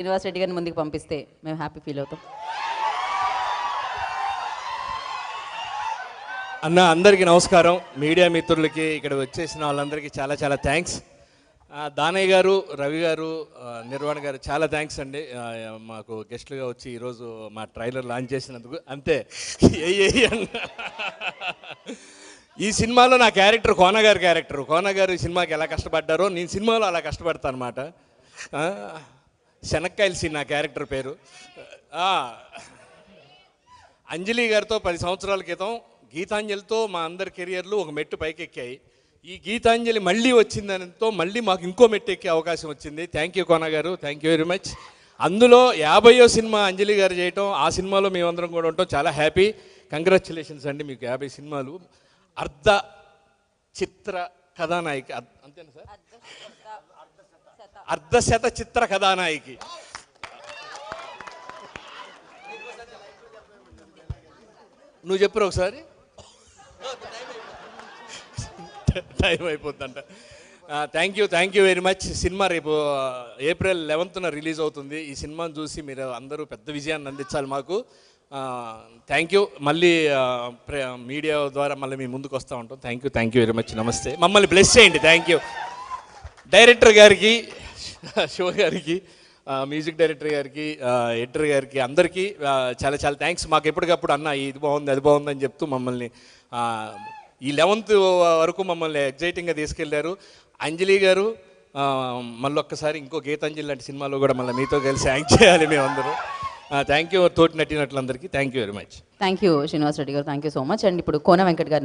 శ్రీనివాస్ రెడ్డి గారిని ముందుకు పంపిస్తే మేము హ్యాపీ ఫీల్ అవుతాం. అన్న అందరికీ నమస్కారం. మీడియా మిత్రులకి ఇక్కడ వచ్చేసిన వాళ్ళందరికీ చాలా చాలా థ్యాంక్స్. దానయ్య గారు, రవి గారు, నిర్వాణ గారు చాలా థ్యాంక్స్ అండి. మాకు గెస్ట్లుగా వచ్చి ఈరోజు మా ట్రైలర్ లాంచ్ చేసినందుకు. అంతే ఈ సినిమాలో నా క్యారెక్టర్ కోన గారు ఈ సినిమాకి ఎలా కష్టపడ్డారో నేను సినిమాలో అలా కష్టపడతాను అనమాట. శనక్కాయల సీన్ నా క్యారెక్టర్ పేరు. అంజలి గారితో 10 సంవత్సరాల క్రితం గీతాంజలితో మా అందరి కెరియర్లు ఒక మెట్టు పైకెక్కాయి. ఈ గీతాంజలి మళ్ళీ వచ్చిందనితో మళ్ళీ మాకు ఇంకో మెట్టు ఎక్కే అవకాశం వచ్చింది. థ్యాంక్ యూ కోన గారు, థ్యాంక్ యూ వెరీ మచ్. అందులో 50వ సినిమా అంజలి గారు చేయటం, ఆ సినిమాలో మేమందరం కూడా ఉండటం చాలా హ్యాపీ. కంగ్రాచులేషన్స్ అండి, మీకు 50 సినిమాలు. అర్ధ చిత్ర కథానాయిక అంతేనా సార్? అర్ధశత చిత్ర కథానాయికి. నువ్వు చెప్పరు ఒకసారి, టైం అయిపోతుందంట. Thank you very much. Cinema రేపు ఏప్రిల్ 11న రిలీజ్ అవుతుంది. ఈ సినిమాను చూసి మీరు అందరూ పెద్ద విజయాన్ని అందించాలి మాకు. Thank you. మళ్ళీ మీడియా ద్వారా మళ్ళీ మీ ముందుకు వస్తూ ఉంటాం. Thank you very much. నమస్తే. మమ్మల్ని బ్లెస్ చేయండి. థ్యాంక్ యూ డైరెక్టర్ గారికి, షో గారికి, మ్యూజిక్ డైరెక్టర్ గారికి, ఎడిటర్ గారికి, అందరికీ చాలా చాలా థ్యాంక్స్. మాకు ఎప్పటికప్పుడు అన్న ఇది బాగుంది అది బాగుంది అని చెప్తూ మమ్మల్ని ఈ 11th వరకు మమ్మల్ని ఎగ్జైటింగ్గా తీసుకెళ్లారు. అంజలి గారు మళ్ళీ ఒక్కసారి ఇంకో గీతాంజలి లాంటి సినిమాలో కూడా మళ్ళీ మీతో కలిసి యాక్ట్ చేయాలి మేమందరూ. థ్యాంక్ యూ తోటి నటినట్లందరికీ thank you very much. Thank you Srinivas Reddy garu, thank you so much. And ఇప్పుడు కోన వెంకట్ గారు